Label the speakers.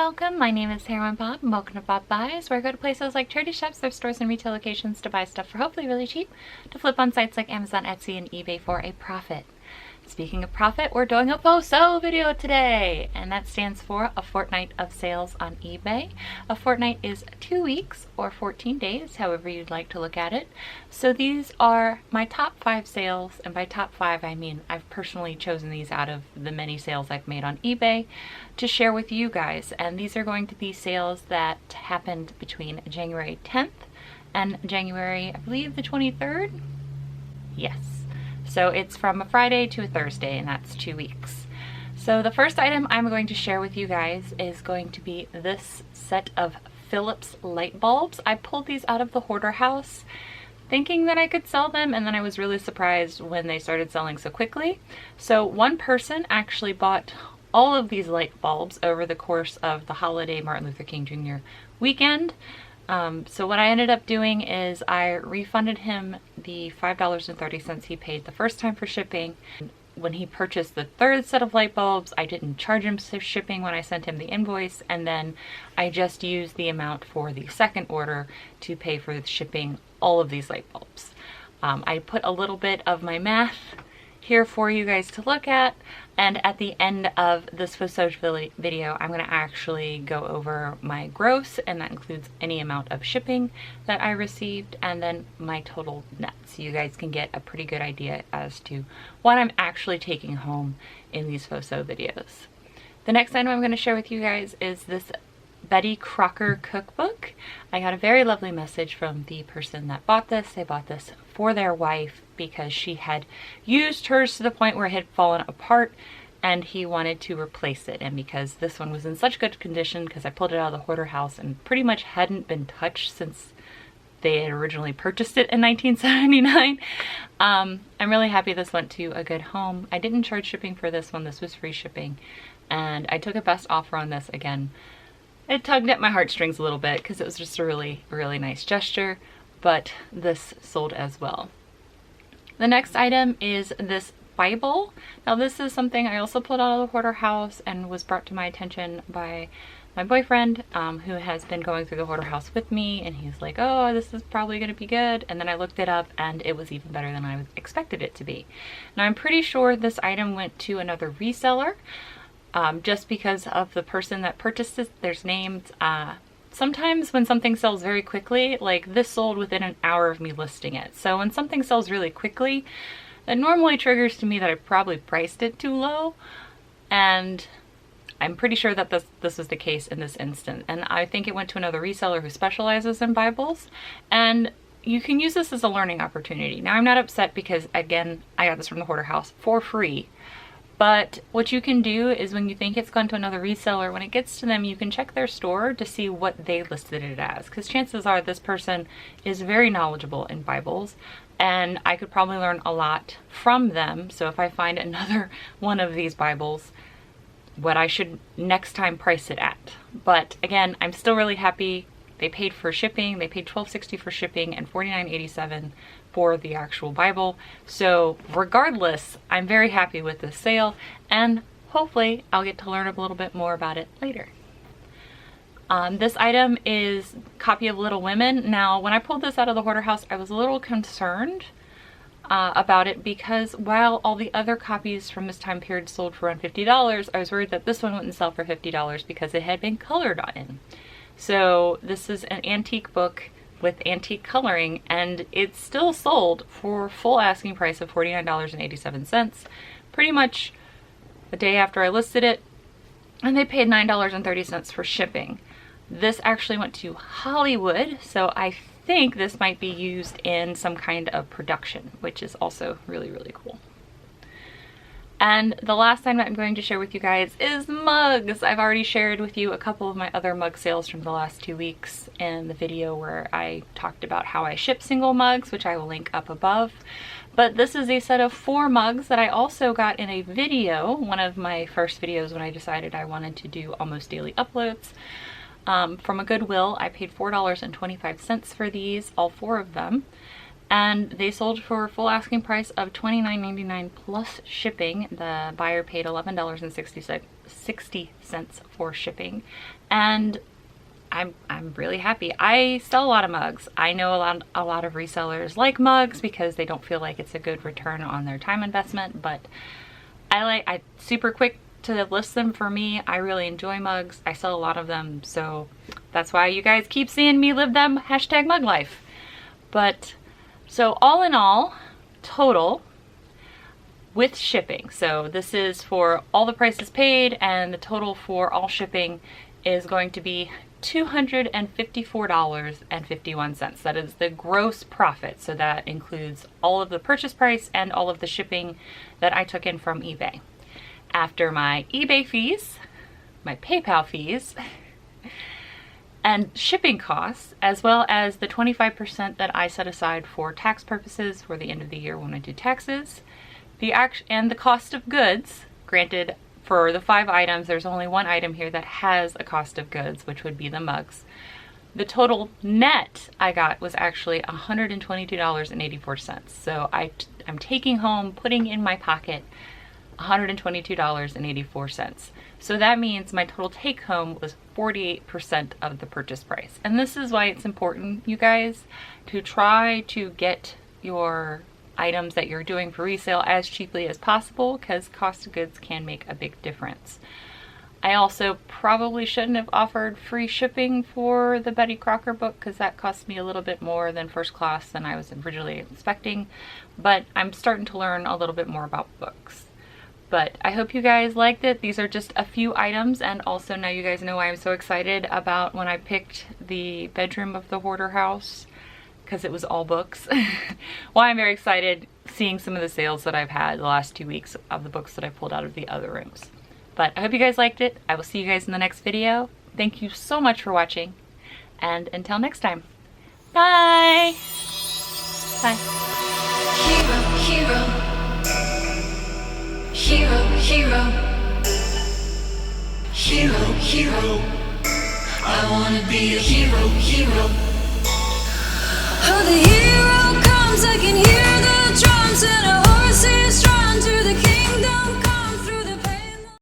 Speaker 1: welcome. My name is Heroin Bob and welcome to Bob Buys, where I go to places like charity shops, thrift stores, and retail locations to buy stuff for hopefully really cheap, to flip on sites like Amazon, Etsy, and eBay for a profit. Speaking of profit, we're doing a FOSO video today, and that stands for a fortnight of sales on eBay. A fortnight is 2 weeks or 14 days, however you'd like to look at it. So these are my top 5 sales, and by top 5 I mean I've personally chosen these out of the many sales I've made on eBay to share with you guys. And these are going to be sales that happened between January 10th and January, I believe, the 23rd? Yes. So it's from a Friday to a Thursday, and that's 2 weeks. So the first item I'm going to share with you guys is going to be this set of Philips light bulbs. I pulled these out of the hoarder house thinking that I could sell them, and then I was really surprised when they started selling so quickly. So one person actually bought all of these light bulbs over the course of the holiday Martin Luther King Jr. weekend. So what I ended up doing is I refunded him the $5.30 he paid the first time for shipping. When he purchased the third set of light bulbs, I didn't charge him shipping when I sent him the invoice, and then I just used the amount for the second order to pay for shipping all of these light bulbs. I put a little bit of my math here for you guys to look at, and at the end of this FOSO video I'm going to actually go over my gross, and that includes any amount of shipping that I received and then my total net, so you guys can get a pretty good idea as to what I'm actually taking home in these FOSO videos. The next item I'm going to share with you guys is this Betty Crocker cookbook. I got a very lovely message from the person that bought this. They bought this for their wife because she had used hers to the point where it had fallen apart and he wanted to replace it. And because this one was in such good condition, because I pulled it out of the hoarder house and pretty much hadn't been touched since they had originally purchased it in 1979, I'm really happy this went to a good home. I didn't charge shipping for this one. This was free shipping, and I took a best offer on this. Again, it tugged at my heartstrings a little bit because it was just a really, really nice gesture, but this sold as well. The next item is this Bible. Now this is something I also pulled out of the hoarder house and was brought to my attention by my boyfriend, who has been going through the hoarder house with me, and he's like, oh, this is probably going to be good. And then I looked it up and it was even better than I expected it to be. Now I'm pretty sure this item went to another reseller. Just because of the person that purchased it, there's names. Sometimes when something sells very quickly, like this sold within an hour of me listing it. So when something sells really quickly, it normally triggers to me that I probably priced it too low. And I'm pretty sure that this was the case in this instance. And I think it went to another reseller who specializes in Bibles. And you can use this as a learning opportunity. Now I'm not upset because, again, I got this from the hoarder house for free. But what you can do is when you think it's gone to another reseller, when it gets to them, you can check their store to see what they listed it as. Because chances are this person is very knowledgeable in Bibles, and I could probably learn a lot from them. So if I find another one of these Bibles, what I should next time price it at. But again, I'm still really happy. They paid for shipping. They paid $12.60 for shipping and $49.87 for the actual Bible. So regardless, I'm very happy with this sale, and hopefully I'll get to learn a little bit more about it later. This item is a copy of Little Women. Now, when I pulled this out of the hoarder house, I was a little concerned about it because while all the other copies from this time period sold for around $50, I was worried that this one wouldn't sell for $50 because it had been colored in. So this is an antique book with antique coloring, and it's still sold for full asking price of $49.87, pretty much the day after I listed it, and they paid $9.30 for shipping. This actually went to Hollywood, so I think this might be used in some kind of production, which is also really, really cool. And the last time that I'm going to share with you guys is mugs. I've already shared with you a couple of my other mug sales from the last 2 weeks in the video where I talked about how I ship single mugs, which I will link up above. But this is a set of 4 mugs that I also got in a video, one of my first videos when I decided I wanted to do almost daily uploads. From a Goodwill, I paid $4.25 for these, all 4 of them. And they sold for full asking price of $29.99 plus shipping. The buyer paid $11.66 60 cents for shipping, and I'm really happy. I sell a lot of mugs. I know a lot of resellers like mugs because they don't feel like it's a good return on their time investment, but I super quick to list them for me. I really enjoy mugs. I sell a lot of them, so that's why you guys keep seeing me live them #mug life. But so all in all, total with shipping, so this is for all the prices paid, and the total for all shipping is going to be $254.51. That is the gross profit, so that includes all of the purchase price and all of the shipping that I took in from eBay. After my eBay fees, my PayPal fees, and shipping costs, as well as the 25% that I set aside for tax purposes for the end of the year when I do taxes, and the cost of goods, granted for the 5 items, there's only one item here that has a cost of goods, which would be the mugs. The total net I got was actually $122.84. So I'm taking home, putting in my pocket, $122.84. So that means my total take home was 48% of the purchase price. And this is why it's important, you guys, to try to get your items that you're doing for resale as cheaply as possible, because cost of goods can make a big difference. I also probably shouldn't have offered free shipping for the Betty Crocker book, because that cost me a little bit more than first class than I was originally expecting, but I'm starting to learn a little bit more about books. But I hope you guys liked it. These are just a few items, and also now you guys know why I'm so excited about when I picked the bedroom of the hoarder house, because it was all books. Why I'm very excited seeing some of the sales that I've had the last 2 weeks of the books that I pulled out of the other rooms. But I hope you guys liked it. I will see you guys in the next video. Thank you so much for watching, and until next time, bye! Bye.
Speaker 2: Hero, hero. Hero, hero. Hero, hero. I wanna be a hero, hero. Oh, the hero.